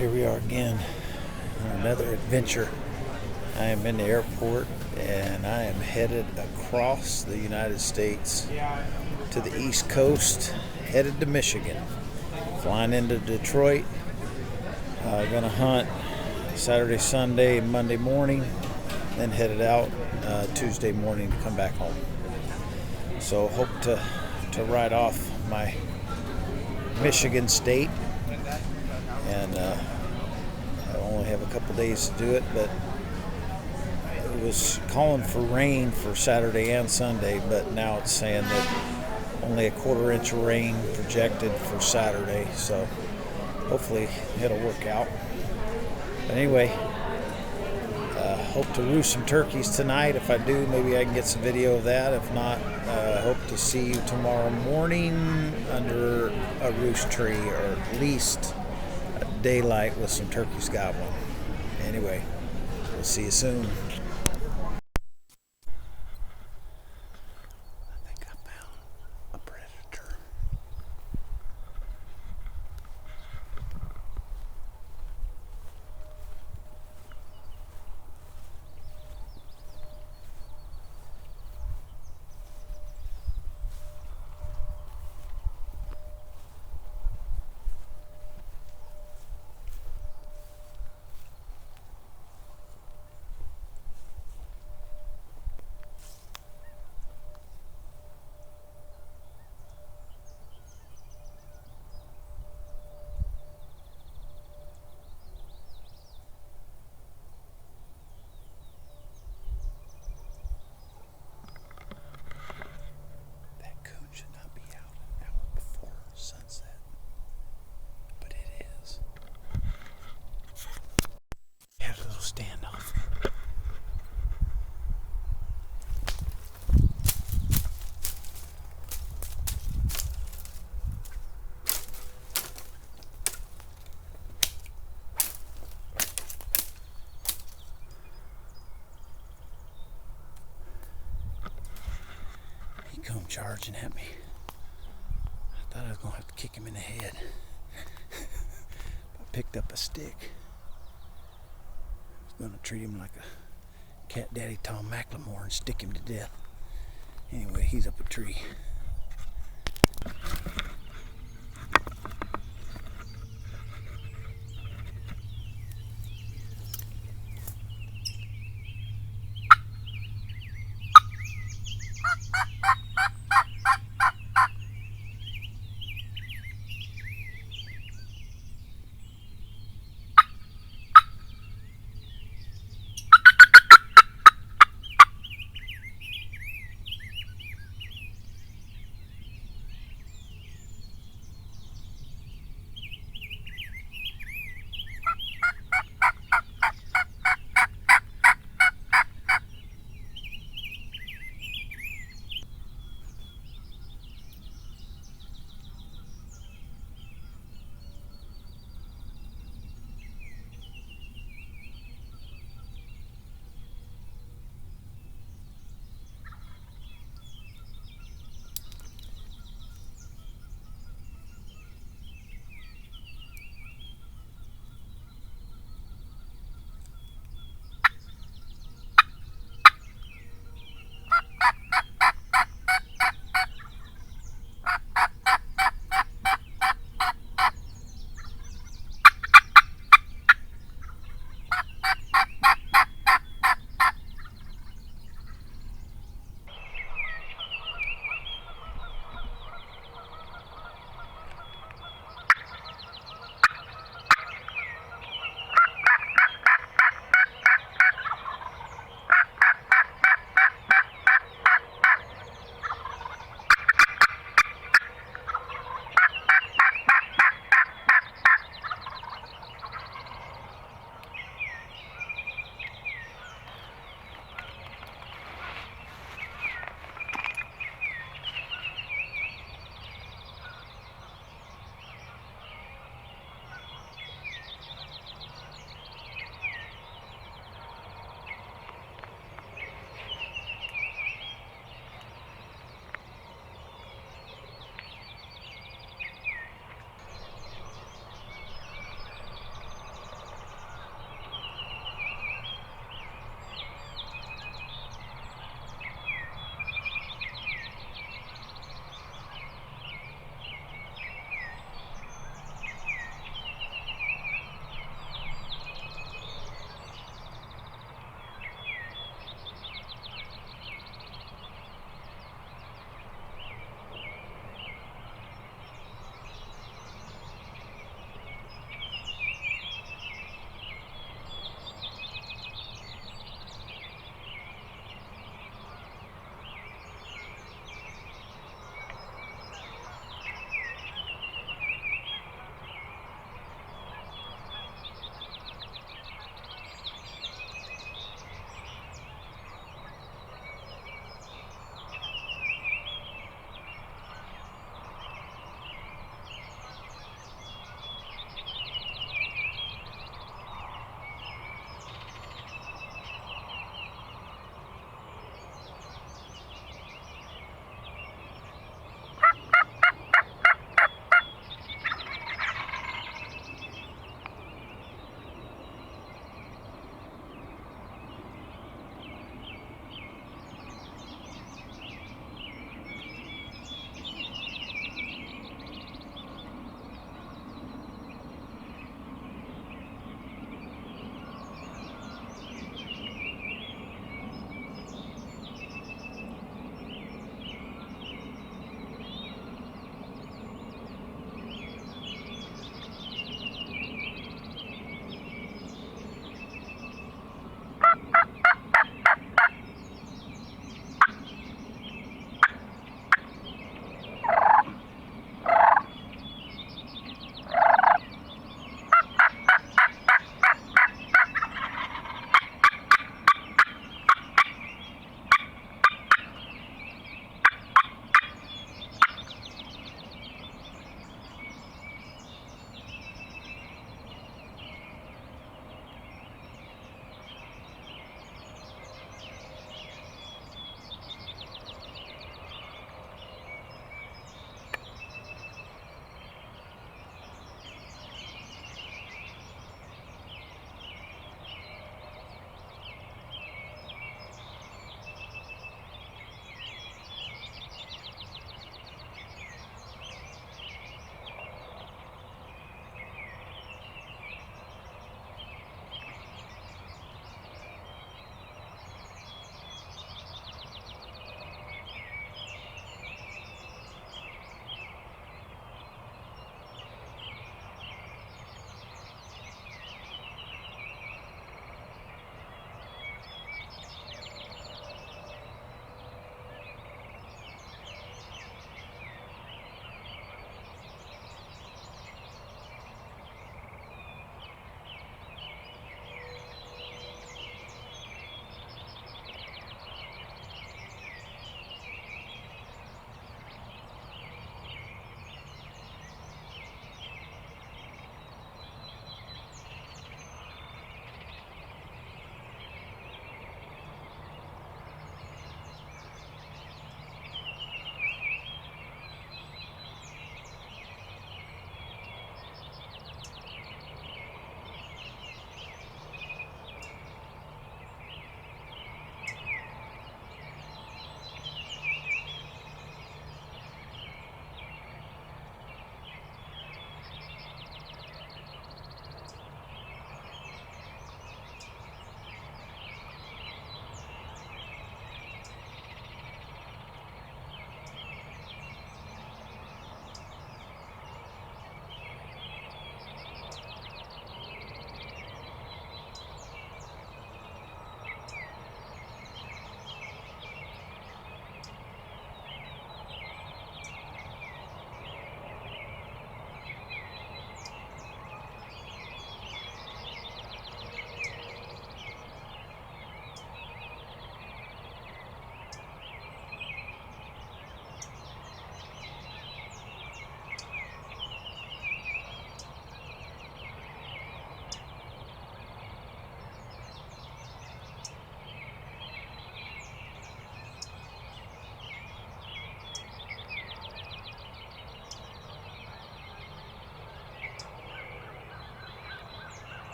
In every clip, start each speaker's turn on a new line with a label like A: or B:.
A: Here we are again on another adventure. I am in the airport and I am headed across the United States to the East Coast, headed to Michigan. Flying into Detroit. Gonna hunt Saturday, Sunday, Monday morning, then headed out Tuesday morning to come back home. So hope to ride off my Michigan state, and I only have a couple days to do it, but it was calling for rain for Saturday and Sunday, but now it's saying that only a quarter-inch of rain projected for Saturday, so hopefully it'll work out. But anyway, hope to roost some turkeys tonight. If I do, maybe I can get some video of that. If not, hope to see you tomorrow morning under a roost tree, or at least at daylight with some turkeys gobbling. Anyway, we'll see you soon. Standoff. He come charging at me. I thought I was gonna have to kick him in the head. I picked up a stick. Gonna treat him like a cat daddy Tom McLemore and stick him to death. Anyway, he's up a tree.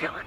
B: feeling?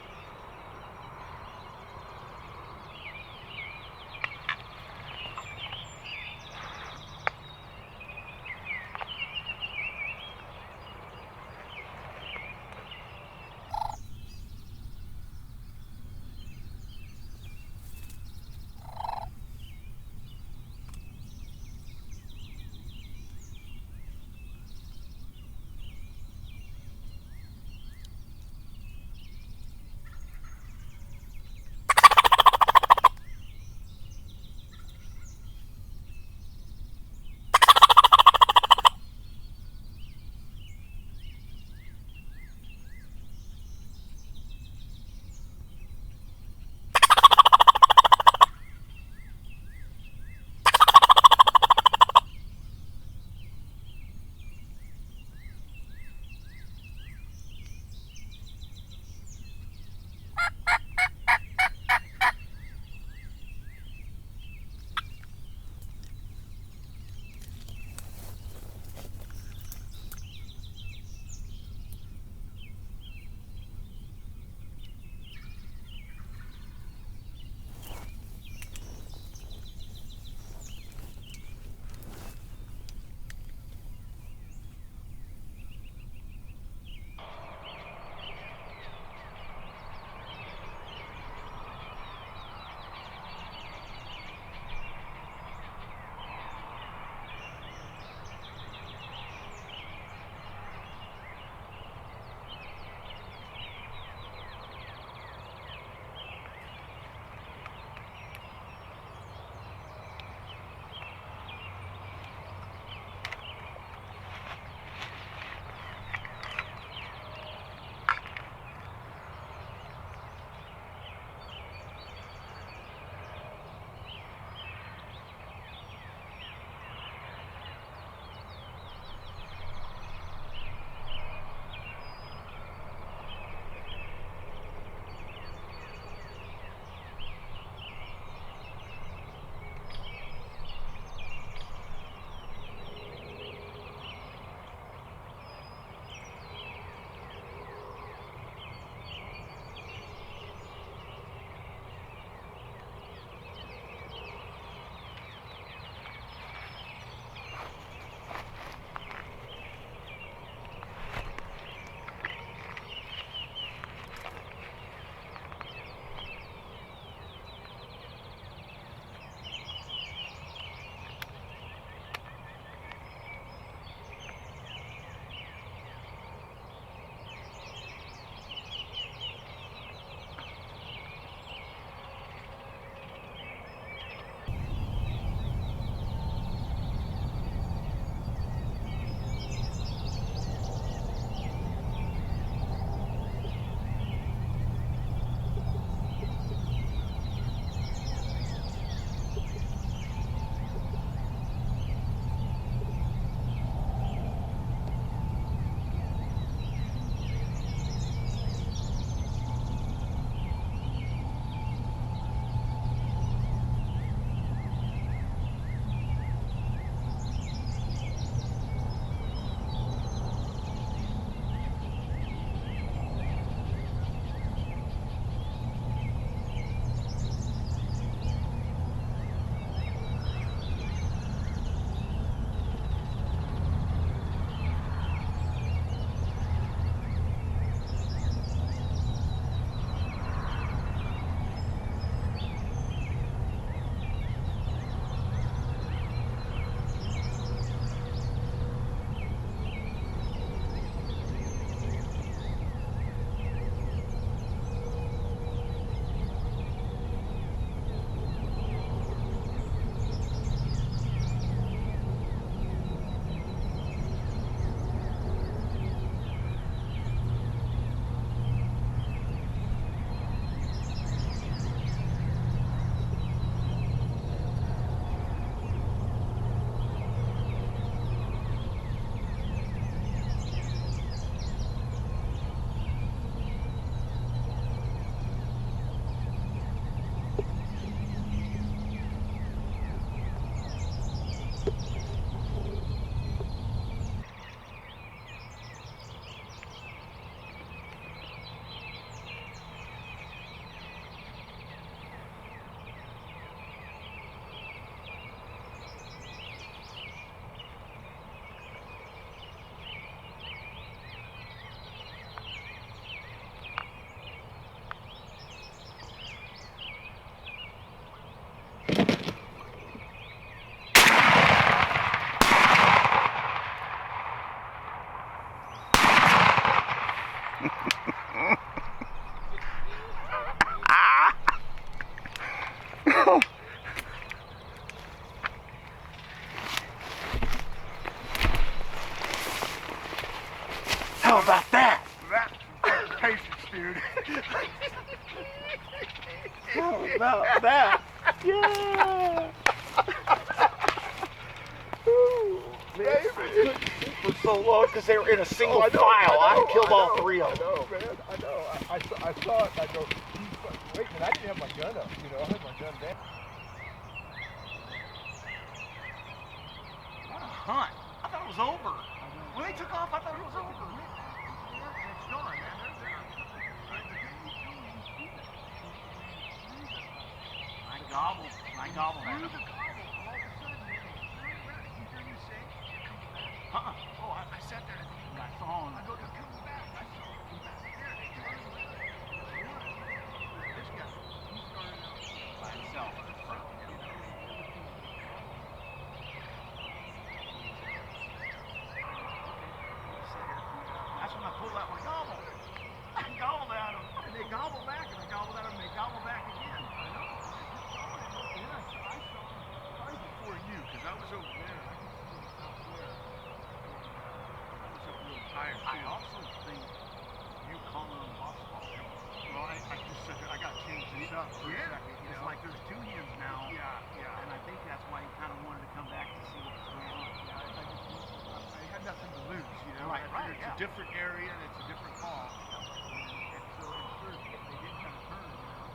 B: dude.
A: How about that? Yeah! Man, for so long because they were in a single file. I killed all three of them.
B: I know, man. I know. I saw it. And I go, wait, man, I didn't have my gun up. You know, I had my gun down.
A: What a hunt! I thought it was over. When they took off, I thought it was over.
B: It's gone, man.
A: I gobbled at him.
B: Oh, I sat there and
A: I saw him.
B: I go, they're coming back. I saw him come back. There they go. This guy, he started out
A: By himself. That's when I pulled out my gobble. I gobbled at him.
B: and they gobble back, and I gobbled at them, and they gobble back again. I know. And then I saw him probably before you, because I was over there. I could see him out there. I was up a little tired, too.
A: I also think you calling on hospital.
B: Well, I just said that I got to change this up for a second. You
A: It's
B: know?
A: like there's two hens now.
B: Yeah.
A: And I think that's why he kind of wanted to come back to see what was going on.
B: I had nothing to lose, you know.
A: Right,
B: It's
A: yeah.
B: a different area and it's a different call. And so instead they didn't kind of turn, you know.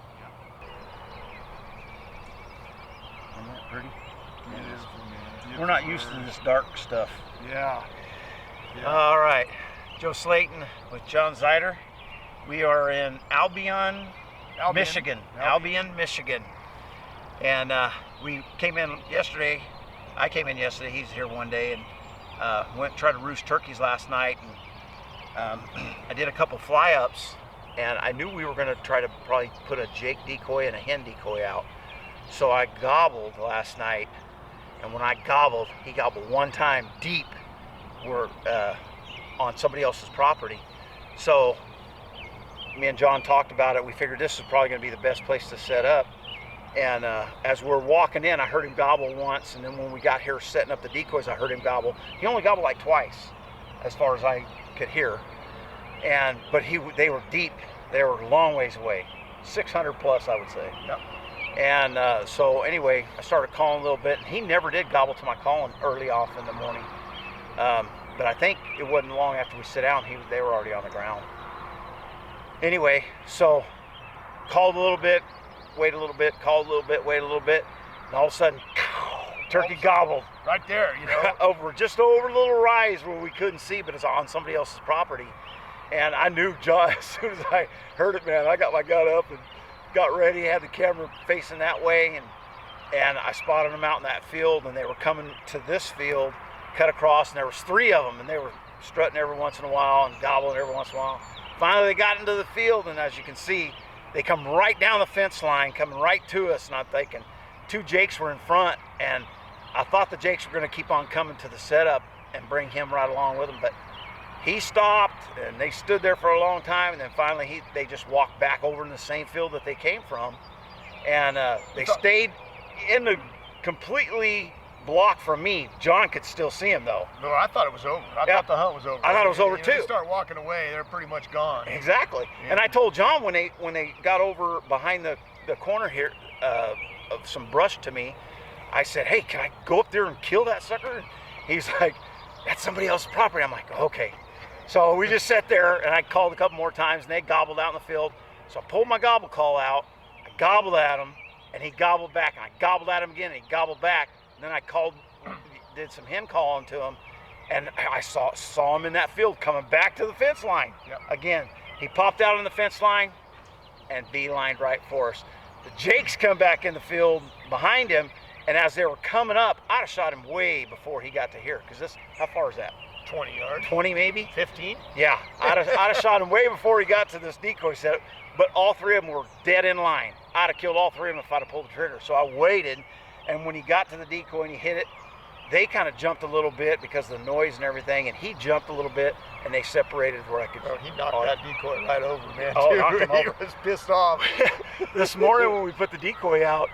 A: Isn't that pretty?
B: Beautiful, man.
A: We're not used to this dark stuff.
B: Yeah.
A: All right, Joe Slayton with John Zider. We are in Albion, Michigan. Albion, Michigan. And we came in yesterday. I came in yesterday. He's here one day, and went and tried to roost turkeys last night. And I did a couple fly-ups, and I knew we were going to try to probably put a Jake decoy and a hen decoy out. So I gobbled last night, and when I gobbled, he gobbled one time deep. Were on somebody else's property. So me and John talked about it. We figured this is probably going to be the best place to set up. And as we're walking in, I heard him gobble once, and then when we got here setting up the decoys, I heard him gobble. He only gobbled like twice, as far as I could hear. But they were deep. They were a long ways away, 600 plus, I would say.
B: Yep.
A: And so anyway, I started calling a little bit. And he never did gobble to my calling early off in the morning. But I think it wasn't long after we sit down, they were already on the ground. Anyway, so called a little bit, wait a little bit, called a little bit, wait a little bit, and all of a sudden, turkey gobbled.
B: Right there, you know.
A: just over a little rise where we couldn't see, but it's on somebody else's property. And I knew John, as soon as I heard it, man, I got my gun up and got ready, had the camera facing that way, and I spotted them out in that field, and they were coming to this field, cut across, and there was three of them, and they were strutting every once in a while and gobbling every once in a while. Finally, they got into the field, and as you can see, they come right down the fence line, coming right to us, and I'm thinking, two Jakes were in front, and I thought the Jakes were going to keep on coming to the setup and bring him right along with them, but he stopped, and they stood there for a long time, and then finally they just walked back over in the same field that they came from, and they stayed in the completely block from me. John could still see him though.
B: No, I thought it was over. I thought the hunt was over.
A: I thought it was over too.
B: They start walking away, they're pretty much gone.
A: Exactly. Yeah. And I told John when they got over behind the corner here of some brush to me, I said, hey, can I go up there and kill that sucker? And he's like, that's somebody else's property. I'm like, okay. So we just sat there, and I called a couple more times, and they gobbled out in the field. So I pulled my gobble call out, I gobbled at him, and he gobbled back, and I gobbled at him again, and he gobbled back. And then I did some hen calling to him, and I saw him in that field coming back to the fence line.
B: Yep.
A: Again, he popped out on the fence line and beelined right for us. The Jakes come back in the field behind him, and as they were coming up, I'd have shot him way before he got to here, because how far is that?
B: 20 yards.
A: 20 maybe?
B: 15?
A: Yeah, I'd have shot him way before he got to this decoy setup, but all three of them were dead in line. I'd have killed all three of them if I'd have pulled the trigger. So I waited, and when he got to the decoy and he hit it, they kind of jumped a little bit because of the noise and everything, and he jumped a little bit, and they separated where I could.
B: Oh, he knocked that decoy right over, man.
A: Oh, knocked him over.
B: He was pissed off.
A: This morning when we put the decoy out,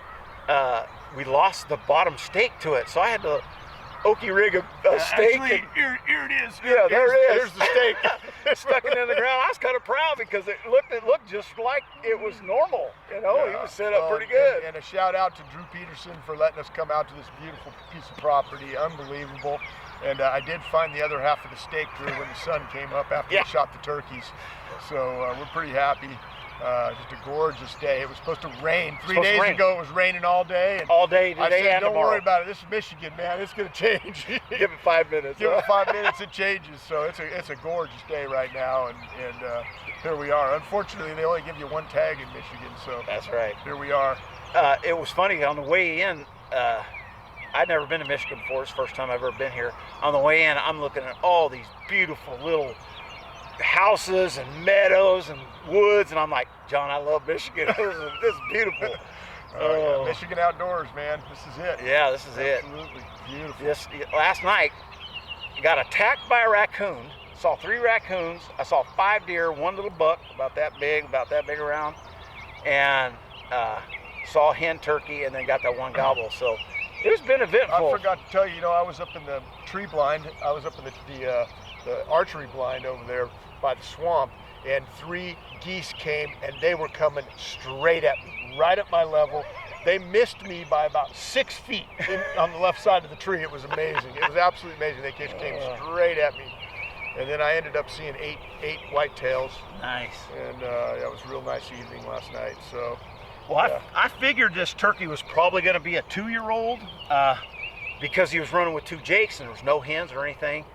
A: we lost the bottom stake to it, so I had to
B: oaky rig of steak.
C: Actually,
B: And,
C: here it is.
B: yeah, there it is.
C: Here's the steak.
B: Stuck it in the ground. I was kind of proud because it looked just like it was normal. You know, he was set up pretty good.
C: And a shout out to Drew Peterson for letting us come out to this beautiful piece of property. Unbelievable. And I did find the other half of the steak, Drew, when the sun came up after we shot the turkeys. So we're pretty happy. Just a gorgeous day. It was supposed to rain. 3 days ago it was raining all day. And
B: all day today
C: I said,
B: and
C: don't
B: tomorrow.
C: worry about it. This is Michigan, man. It's going to change.
B: Give it 5 minutes.
C: Give it 5 minutes, it changes. So it's a gorgeous day right now, and here we are. Unfortunately, they only give you one tag in Michigan, so
B: That's right.
C: here we are.
B: It was funny on the way in. I'd never been to Michigan before. It's the first time I've ever been here. On the way in, I'm looking at all these beautiful little houses and meadows and woods, and I'm like, John, I love Michigan. This is beautiful.
C: Yeah. Michigan outdoors, man. This is it.
B: Yeah, this is it.
C: Absolutely beautiful.
B: Yes, last night, got attacked by a raccoon. Saw 3 raccoons. I saw 5 deer, 1 little buck, about that big around, and saw a hen turkey, and then got that 1 gobble. So it's been eventful.
C: I forgot to tell you, I was up in the tree blind. I was up in the archery blind over there by the swamp, and 3 geese came, and they were coming straight at me, right at my level. They missed me by about 6 feet on the left side of the tree. It was amazing. It was absolutely amazing. They just came straight at me. And then I ended up seeing eight whitetails.
B: Nice.
C: And it was a real nice evening last night. So,
B: well,
C: yeah.
B: I figured this turkey was probably going to be a 2-year-old because he was running with 2 jakes and there was no hens or anything.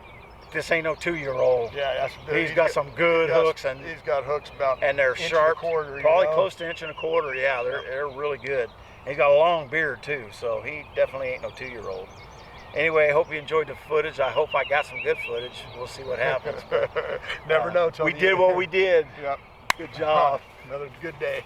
B: This ain't no 2-year-old.
C: Yeah,
B: he's got some good hooks, and
C: he's got hooks about
B: and they're
C: inch
B: sharp,
C: and a quarter,
B: probably close to 1.25 inches. Yeah, they're really good. And he's got a long beard too, so he definitely ain't no 2-year-old. Anyway, I hope you enjoyed the footage. I hope I got some good footage. We'll see what happens.
C: Never know till
B: we
C: the
B: did
C: end.
B: what we did.
C: Yep.
B: Good job.
C: Another good day.